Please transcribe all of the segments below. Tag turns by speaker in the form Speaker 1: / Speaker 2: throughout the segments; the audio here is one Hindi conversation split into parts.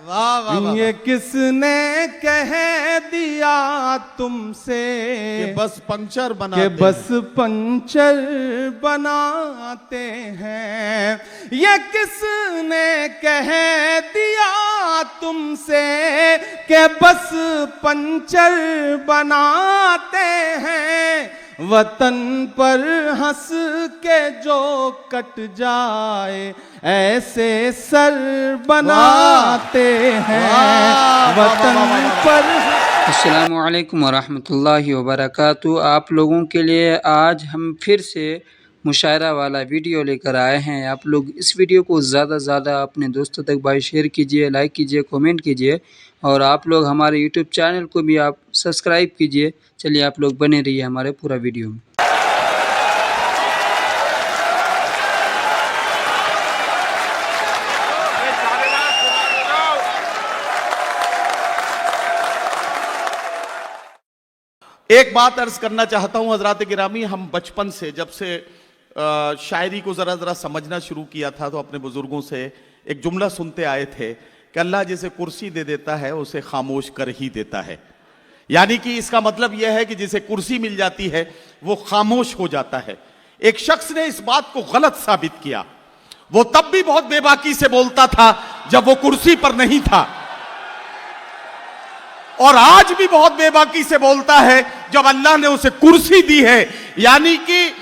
Speaker 1: वाह वाह वाह।
Speaker 2: ये किसने कह दिया तुमसे
Speaker 1: कि बस पंचर
Speaker 2: कि
Speaker 1: बनाते
Speaker 2: बस पंचर बनाते हैं। ये किसने कह दिया तुमसे कि बस पंचर बनाते हैं। वतन पर हंस के जो कट जाए ऐसे सर बनाते हैं। वतन पर
Speaker 3: अस्सलामु अलैकुम वरहमतुल्लाहि वबरकातुहू। आप लोगों के लिए आज हम फिर से मुशायरा वाला वीडियो लेकर आए हैं। आप लोग इस वीडियो को ज़्यादा से ज़्यादा अपने दोस्तों तक भाई शेयर कीजिए, लाइक कीजिए, कमेंट कीजिए और आप लोग हमारे यूट्यूब चैनल को भी आप सब्सक्राइब कीजिए। चलिए आप लोग बने रहिए हमारे पूरा वीडियो में।
Speaker 1: एक बात अर्ज करना चाहता हूं हजरात गिरामी, हम बचपन से जब से शायरी को जरा जरा समझना शुरू किया था तो अपने बुजुर्गों से एक जुमला सुनते आए थे कि अल्लाह जिसे कुर्सी दे देता है उसे खामोश कर ही देता है। यानी कि इसका मतलब यह है कि जिसे कुर्सी मिल जाती है वो खामोश हो जाता है। एक शख्स ने इस बात को गलत साबित किया। वो तब भी बहुत बेबाकी से बोलता था जब वो कुर्सी पर नहीं था, और आज भी बहुत बेबाकी से बोलता है जब अल्लाह ने उसे कुर्सी दी है। यानी कि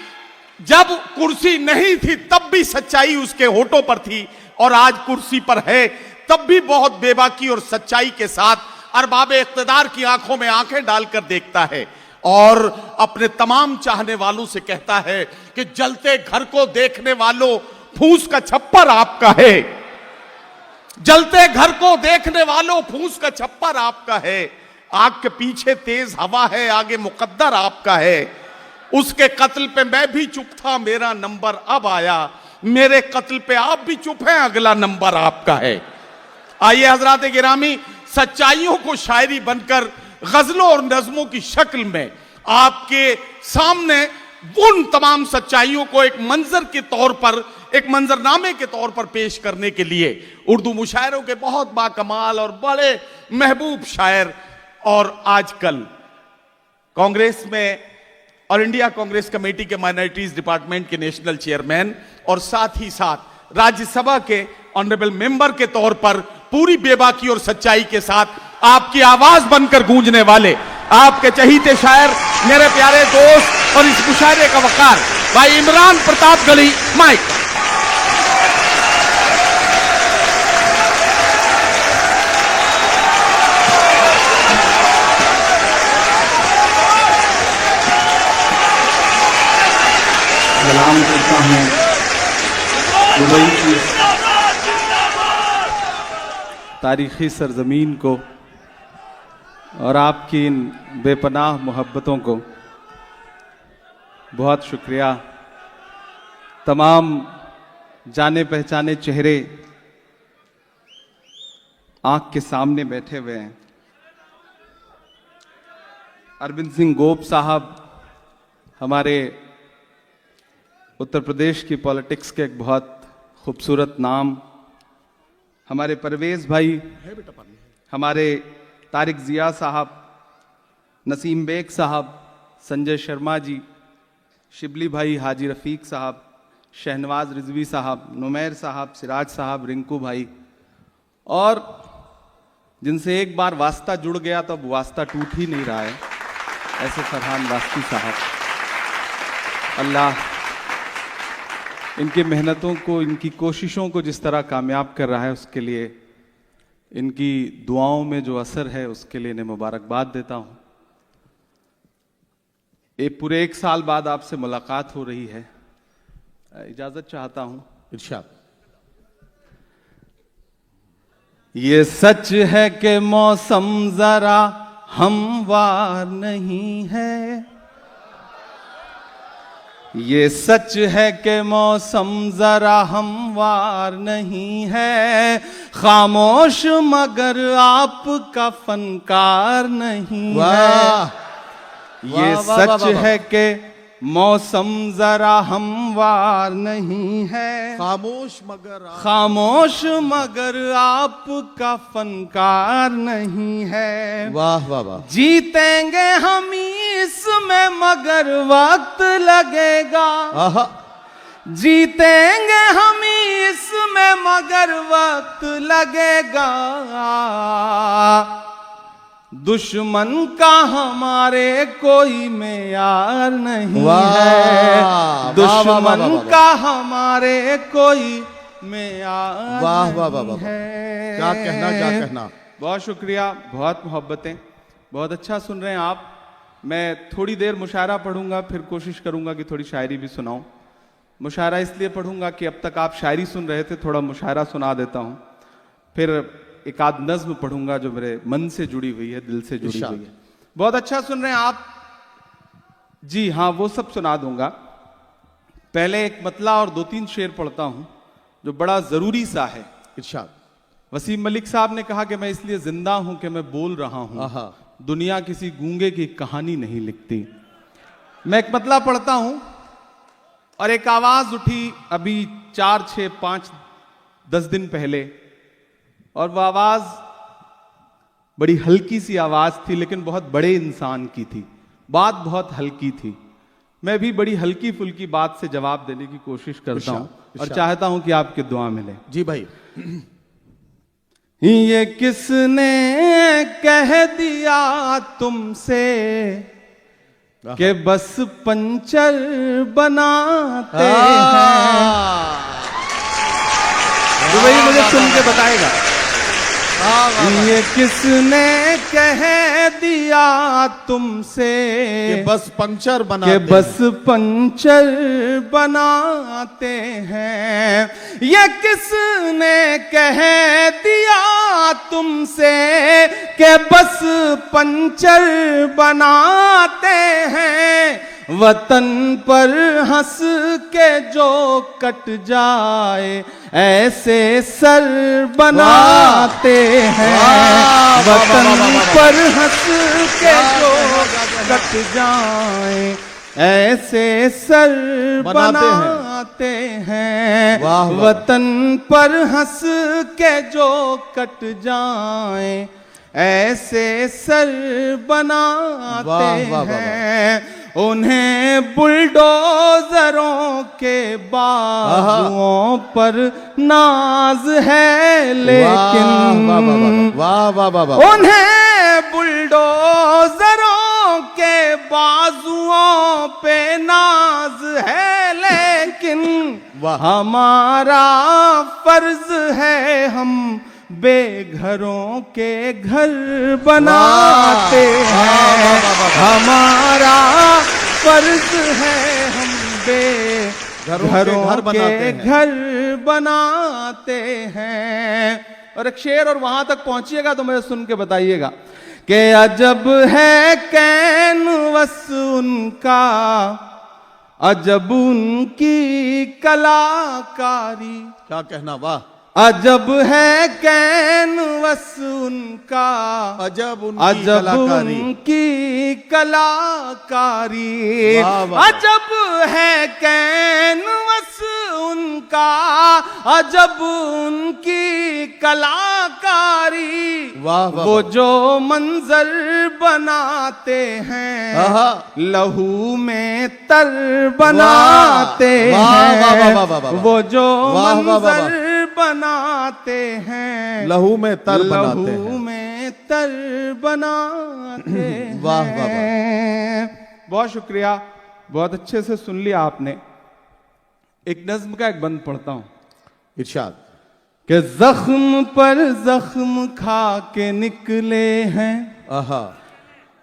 Speaker 1: जब कुर्सी नहीं थी तब भी सच्चाई उसके होठों पर थी, और आज कुर्सी पर है तब भी बहुत बेबाकी और सच्चाई के साथ अरबाब इख्तिदार की आंखों में आंखें डालकर देखता है और अपने तमाम चाहने वालों से कहता है कि जलते घर को देखने वालों, फूस का छप्पर आपका है। जलते घर को देखने वालों, फूस का छप्पर आपका है। आग के पीछे तेज हवा है, आगे मुकद्दर आपका है। उसके कत्ल पे मैं भी चुप था, मेरा नंबर अब आया। मेरे कत्ल पे आप भी चुप हैं, अगला नंबर आपका है। आइए हजरात गिरामी, सच्चाइयों को शायरी बनकर गजलों और नज्मों की शक्ल में आपके सामने उन तमाम सच्चाइयों को एक मंजर के तौर पर, एक मंजरनामे के तौर पर पेश करने के लिए उर्दू मुशायरों के बहुत बाकमाल और बड़े महबूब शायर और आजकल कांग्रेस में और इंडिया कांग्रेस कमेटी के माइनॉरिटीज डिपार्टमेंट के नेशनल चेयरमैन और साथ ही साथ राज्यसभा के ऑनरेबल मेंबर के तौर पर पूरी बेबाकी और सच्चाई के साथ आपकी आवाज बनकर गूंजने वाले आपके चहीते शायर, मेरे प्यारे दोस्त और इस मुशायरे का वकार भाई इमरान प्रताप गली, माइक।
Speaker 3: सलाम करता हूँ दुबई की
Speaker 2: तारीखी सरजमीन को और आपकी इन बेपनाह मोहब्बतों को। बहुत शुक्रिया। तमाम जाने पहचाने चेहरे आंख के सामने बैठे हुए हैं। अरविंद सिंह गोप साहब हमारे उत्तर प्रदेश की पॉलिटिक्स के एक बहुत खूबसूरत नाम, हमारे परवेज भाई, हमारे तारिक जिया साहब, नसीम बेग साहब, संजय शर्मा जी, शिबली भाई, हाजी रफ़ीक साहब, शहनवाज रिजवी साहब, नुमैर साहब, सिराज साहब, रिंकू भाई, और जिनसे एक बार वास्ता जुड़ गया तो अब वास्ता टूट ही नहीं रहा है, ऐसे फरहान वास्ती साहब। अल्लाह इनकी मेहनतों को, इनकी कोशिशों को जिस तरह कामयाब कर रहा है उसके लिए, इनकी दुआओं में जो असर है उसके लिए इन्हें मुबारकबाद देता हूँ। पूरे 1 साल बाद आपसे मुलाकात हो रही है, इजाजत चाहता हूँ।
Speaker 1: इरशाद।
Speaker 2: ये सच है कि मौसम जरा हमवार नहीं है, ये सच है कि मौसम जरा हमवार नहीं है, खामोश मगर आपका फनकार नहीं है। ये सच है कि मौसम जरा हमवार नहीं है, खामोश मगर आपका फनकार नहीं है।
Speaker 1: वाह वाह वाह।
Speaker 2: जीतेंगे हम इसमें मगर वक्त लगेगा,
Speaker 1: आहा।
Speaker 2: जीतेंगे हम इसमें मगर वक्त लगेगा। दुश्मन का हमारे कोई मेयार नहीं है, दुश्मन का हमारे कोई मेयार
Speaker 1: वाह वाह वाह
Speaker 2: नहीं
Speaker 1: वाह।
Speaker 2: है।
Speaker 1: क्या कहना क्या कहना।
Speaker 2: बहुत शुक्रिया, बहुत मोहब्बतें, बहुत अच्छा सुन रहे हैं आप। मैं थोड़ी देर मुशायरा पढ़ूंगा, फिर कोशिश करूंगा कि थोड़ी शायरी भी सुनाऊं। मुशायरा इसलिए पढ़ूंगा कि अब तक आप शायरी सुन रहे थे, थोड़ा मुशायरा सुना देता हूं। फिर एक आध नज्म पढ़ूंगा जो मेरे मन से जुड़ी हुई है, दिल से जुड़ी हुई है। बहुत अच्छा सुन रहे हैं आप जी। हाँ, वो सब सुना दूंगा। पहले एक मतला और 2-3 शेर पढ़ता हूं जो बड़ा जरूरी सा है।
Speaker 1: इरशाद।
Speaker 2: वसीम मलिक साहब ने कहा कि मैं इसलिए जिंदा हूं कि मैं बोल रहा हूं, दुनिया किसी गूंगे की कहानी नहीं लिखती। मैं एक मतला पढ़ता हूं और एक आवाज उठी अभी 4, 6, 5, 10 दिन पहले, और वो आवाज बड़ी हल्की सी आवाज थी लेकिन बहुत बड़े इंसान की थी। बात बहुत हल्की थी। मैं भी बड़ी हल्की फुल्की बात से जवाब देने की कोशिश करता हूं और चाहता हूं कि आपकी दुआ मिले।
Speaker 1: जी भाई।
Speaker 2: ये किसने कह दिया तुमसे कि बस पंचर बनाते हैं? तो वही मुझे सुन के बताएगा। ये किसने कह दिया तुमसे
Speaker 1: कि बस पंचर बनाते
Speaker 2: कि बस पंचर बनाते हैं? ये किसने कह दिया तुमसे कि बस पंचर बनाते हैं? वतन पर हंस के जो कट जाए ऐसे सर बनाते हैं। वतन पर हंस के जो कट जाए ऐसे सर बनाते हैं। वतन पर हंस के जो कट जाए ऐसे सर बनाते हैं। उन्हें बुलडोजरों के बाजुओं पर नाज है लेकिन उन्हें बुलडोजरों के बाजुओं पे नाज है लेकिन हमारा फर्ज है हम बेघरों के घर बनाते हैं। हमारा फर्ज है हम बेघरों के घर बनाते हैं। और एक शेर और वहां तक पहुंचिएगा तो मुझे सुन के बताइएगा कि अजब है कैनवस उनका, अजब उनकी कलाकारी।
Speaker 1: क्या कहना। वाह।
Speaker 2: अजब है कैनवस उनका,
Speaker 1: अजब
Speaker 2: उनकी कलाकारी। अजब है कैनवस उनका, अजब उनकी कलाकारी। वो जो मंजर बनाते हैं लहू में तर बनाते हैं। वो जो मंजर बनाते हैं
Speaker 1: लहू में तर बनाते हैं।
Speaker 2: लहू में तर बनाते हैं।
Speaker 1: वाह वाह वाह।
Speaker 2: बहुत शुक्रिया, बहुत अच्छे से सुन लिया आपने। एक नज्म का एक बंद पढ़ता हूं।
Speaker 1: इरशाद।
Speaker 2: कि जख्म पर जख्म खा के निकले हैं,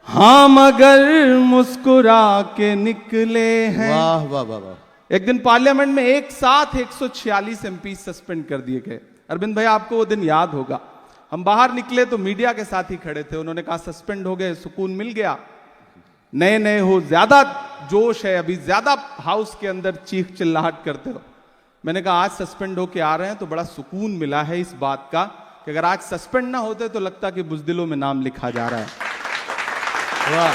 Speaker 2: हाँ मगर मुस्कुरा के निकले हैं।
Speaker 1: वाह वाह वाह वाह।
Speaker 2: एक दिन पार्लियामेंट में एक साथ 146 एमपी सस्पेंड कर दिए गए। अरविंद भाई आपको वो दिन याद होगा। हम बाहर निकले तो मीडिया के साथ ही खड़े थे। उन्होंने कहा सस्पेंड हो गए, सुकून मिल गया, नए नए हो, ज्यादा जोश है, अभी ज्यादा हाउस के अंदर चीख चिल्लाहट करते हो। मैंने कहा आज सस्पेंड होके आ रहे हैं तो बड़ा सुकून मिला है इस बात का कि अगर आज सस्पेंड ना होते तो लगता कि बुज़दिलों में नाम लिखा जा रहा है।
Speaker 1: वाह।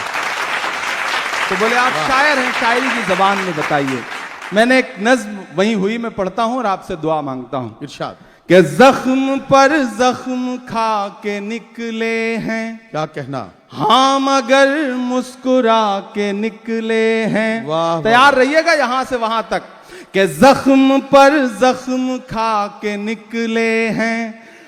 Speaker 2: तो बोले आप शायर हैं, शायरी की जबान में बताइए। मैंने एक नज्म वहीं हुई मैं पढ़ता हूं और आपसे दुआ मांगता हूं।
Speaker 1: इरशाद।
Speaker 2: कि जख्म पर जख्म खा के निकले हैं,
Speaker 1: क्या कहना,
Speaker 2: हाँ मगर मुस्कुरा के निकले हैं।
Speaker 1: वाह,
Speaker 2: तैयार रहिएगा यहां से वहां तक। कि जख्म पर जख्म खा के निकले हैं,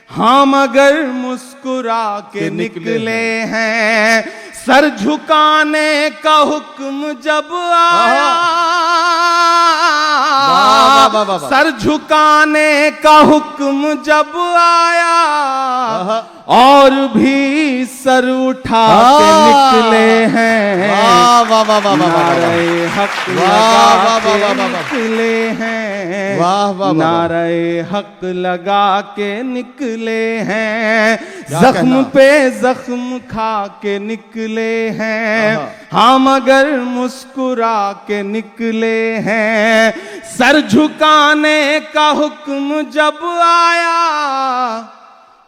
Speaker 2: हाँ मगर मुस्कुरा के निकले हैं। सर झुकाने का हुक्म जब आया, सर झुकाने का हुक्म जब आया, और भी सर उठा के निकले हैं। नारे हक लगा के निकले हैं, नारे हक लगा के निकले हैं। जख्म पे जख्म खा के निकले हैं, हाँ मगर मुस्कुरा के निकले हैं। सर झुकाने का हुक्म जब आया,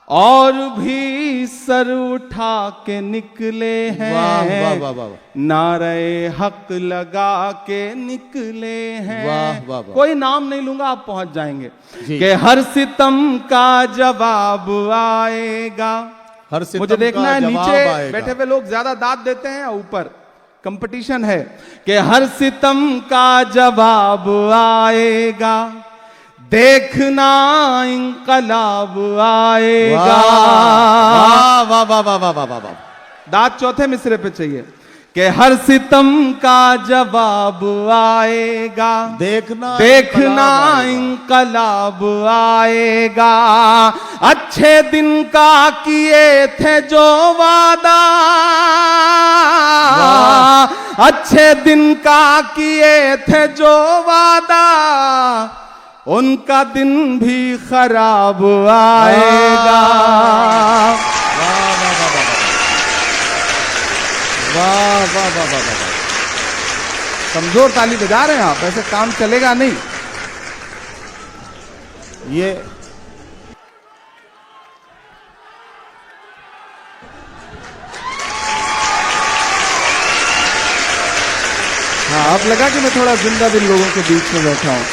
Speaker 2: और भी सर उठा के निकले हैं।
Speaker 1: वाह वाह वाह,
Speaker 2: नारे हक लगा के निकले हैं।
Speaker 1: वाह वाह वाह।
Speaker 2: कोई नाम नहीं लूंगा, आप पहुंच जाएंगे। कि हर सितम का जवाब आएगा।
Speaker 1: हर सितम
Speaker 2: मुझे देखना है
Speaker 1: का
Speaker 2: नीचे
Speaker 1: जवाब आएगा।
Speaker 2: बैठे हुए लोग ज्यादा दाद देते हैं, ऊपर कंपटीशन है। कि हर सितम का जवाब आएगा, देखना इंकलाब आएगा।
Speaker 1: वाह वाह वाह वाह वाह वाह वाह।
Speaker 2: दाद चौथे मिसरे पे चाहिए। कि हर सितम का जवाब आएगा,
Speaker 1: देखना
Speaker 2: देखना इंकलाब आएगा। अच्छे दिन का किए थे जो वादा, अच्छे दिन का किए थे जो वादा, उनका दिन भी खराब आएगा।
Speaker 1: वाह वाह वाह वाह वाह।
Speaker 2: कमजोर ताली बजा रहे हैं आप, ऐसे काम चलेगा नहीं।
Speaker 1: ये
Speaker 2: हाँ, अब लगा कि मैं थोड़ा जिंदा दिल लोगों के बीच में बैठा हूं।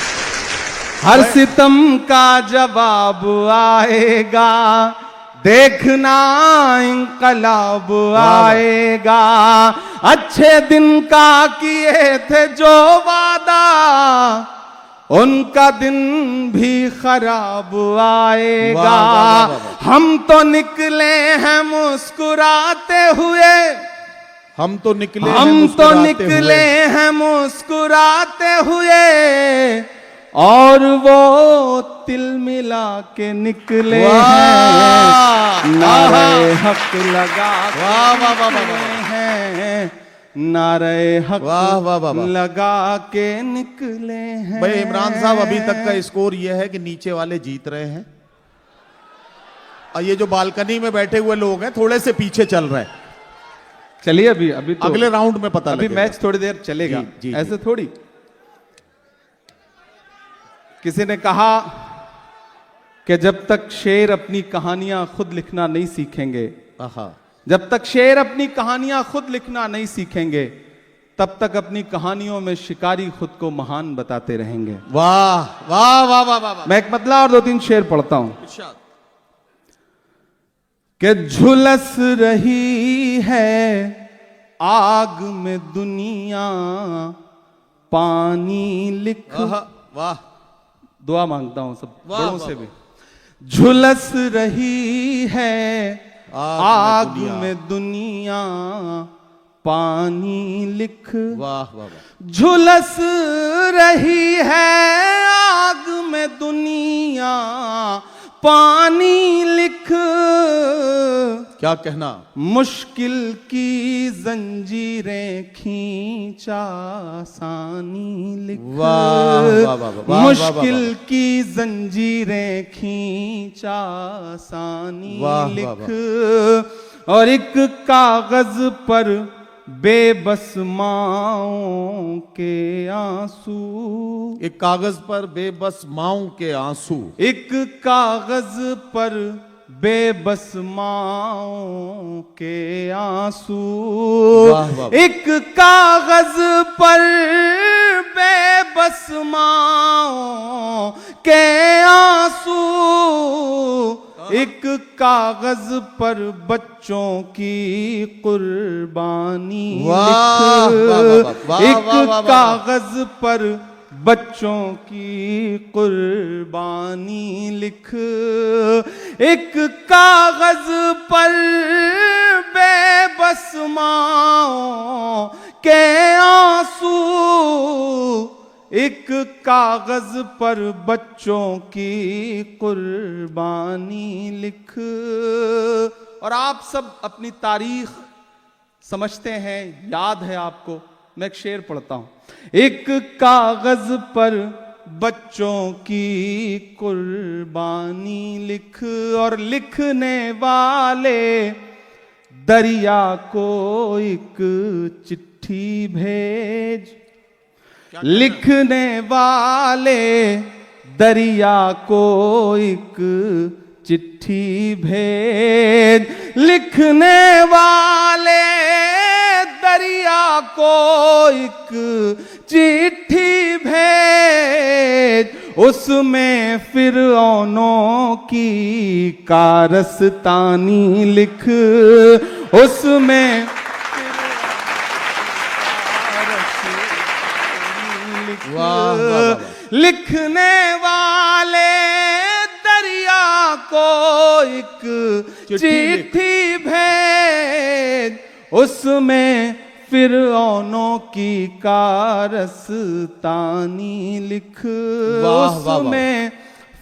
Speaker 2: हर सितम का जवाब आएगा, देखना इंकलाब आएगा। अच्छे दिन का किए थे जो वादा, उनका दिन भी खराब आएगा।
Speaker 1: वाह, वाह, वाह, वाह।
Speaker 2: हम तो निकले हैं मुस्कुराते हुए,
Speaker 1: हम तो निकले
Speaker 2: हम तो निकले हैं मुस्कुराते हुए, और वो तिल मिला के निकले हैं। नारे हक लगा हैं, नारे हक लगा के निकले हैं।
Speaker 1: भाई इमरान साहब, अभी तक का स्कोर यह है कि नीचे वाले जीत रहे हैं और ये जो बालकनी में बैठे हुए लोग हैं थोड़े से पीछे चल रहे हैं।
Speaker 2: चलिए अभी तो
Speaker 1: अगले राउंड में पता
Speaker 2: अभी
Speaker 1: लगेगा।
Speaker 2: मैच थोड़ी देर चलेगा।
Speaker 1: जी, जी,
Speaker 2: ऐसे थोड़ी। किसी ने कहा कि जब तक शेर अपनी कहानियां खुद लिखना नहीं सीखेंगे, जब तक शेर अपनी कहानियां खुद लिखना नहीं सीखेंगे, तब तक अपनी कहानियों में शिकारी खुद को महान बताते रहेंगे।
Speaker 1: वाह वाह वाह वाह वाह।
Speaker 2: मैं एक मतला और 2-3 शेर पढ़ता हूं। कि झुलस रही है आग में दुनिया, पानी लिख।
Speaker 1: वाह,
Speaker 2: दुआ मांगता हूं सब बड़ों से भी।
Speaker 1: वाह।
Speaker 2: झुलस रही है आग
Speaker 1: में
Speaker 2: में दुनिया, पानी लिख।
Speaker 1: वाह वाह वाह।
Speaker 2: झुलस रही है आग में दुनिया, पानी लिख।
Speaker 1: क्या कहना,
Speaker 2: मुश्किल की जंजीरें खींचा, आसानी लिख।
Speaker 1: वाह वाह वाह वाह।
Speaker 2: मुश्किल की जंजीरें खींचा, आसानी लिख। और एक कागज पर बेबस माओं के आंसू,
Speaker 1: एक कागज पर बेबस माओं के आंसू।
Speaker 2: एक कागज पर बेबस माओं के आंसू,
Speaker 4: वाह, वाह।
Speaker 2: एक कागज पर बेबस माओं के आंसू, एक कागज पर बच्चों की कुर्बानी
Speaker 4: वाह,
Speaker 2: लिख,
Speaker 4: वाह, वाह, वाह,
Speaker 2: एक
Speaker 4: वाह, वाह, वाह।
Speaker 2: कागज पर बच्चों की कुर्बानी लिख, एक कागज पर बेबस माओं के आंसू, एक कागज पर बच्चों की कुर्बानी लिख। और आप सब अपनी तारीख समझते हैं, याद है आपको। मैं एक शेर पढ़ता हूं। एक कागज पर बच्चों की कुर्बानी लिख, और लिखने वाले दरिया को एक चिट्ठी भेज, लिखने वाले दरिया को एक चिट्ठी भेज, लिखने वाले दरिया को एक चिट्ठी भेज, उसमें फिरौनों की कारस्तानी लिख, उसमें
Speaker 4: वाह, वाह, वाह।
Speaker 2: लिखने वाले दरिया को एक चिट्ठी भेज, उसमें फिरौनों की कारस्तानी लिख,
Speaker 4: वाह, वाह, वाह।
Speaker 2: उसमें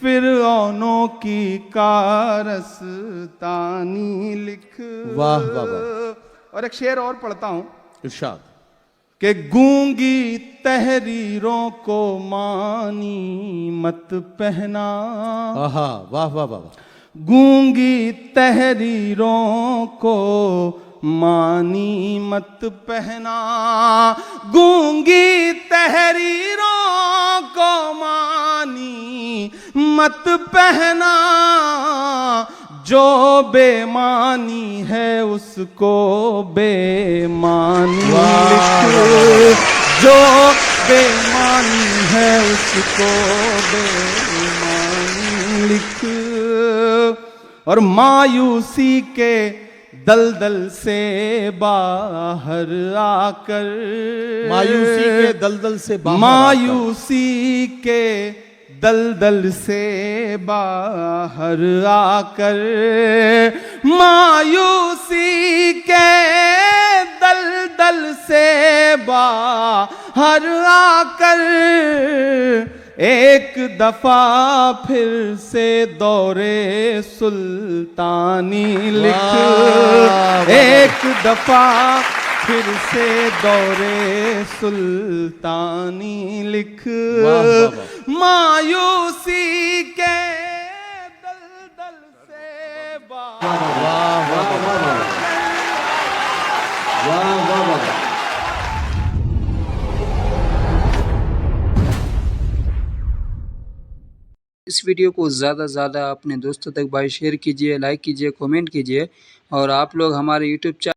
Speaker 2: फिरौनों की कारस्तानी लिख।
Speaker 4: वाह, वाह, वाह।
Speaker 2: और एक शेर और पढ़ता हूं
Speaker 4: इरशाद।
Speaker 2: कि गूंगी तहरीरों को मानी मत पहना,
Speaker 4: आहा, वाह, वाह, वाह, वाह।
Speaker 2: गूंगी तहरीरों को मानी मत पहना, गूंगी तहरीरों को मानी मत पहना, जो बेमानी है उसको बेमानी लिख, जो बेमानी है उसको बेमानी लिख। और मायूसी के दलदल से बाहर आकर,
Speaker 4: मायूसी के दलदल से बाहर
Speaker 2: मायूसी के दलदल से बाहर आकर, मायूसी के दलदल से बाहर आकर, एक दफा फिर से दौरे सुल्तानी लिख,
Speaker 4: वाह,
Speaker 2: एक दफा फिर से दौरे सुल्तानी लिख,
Speaker 4: वाह, वाह, वाह।
Speaker 2: मायूसी के दलदल से बाहर।
Speaker 4: वाह, वाह, वाह, वाह। वाह, वाह, वाह।
Speaker 3: इस वीडियो को ज़्यादा से ज़्यादा अपने दोस्तों तक भाई शेयर कीजिए, लाइक कीजिए, कमेंट कीजिए। और आप लोग हमारे यूट्यूब चैनल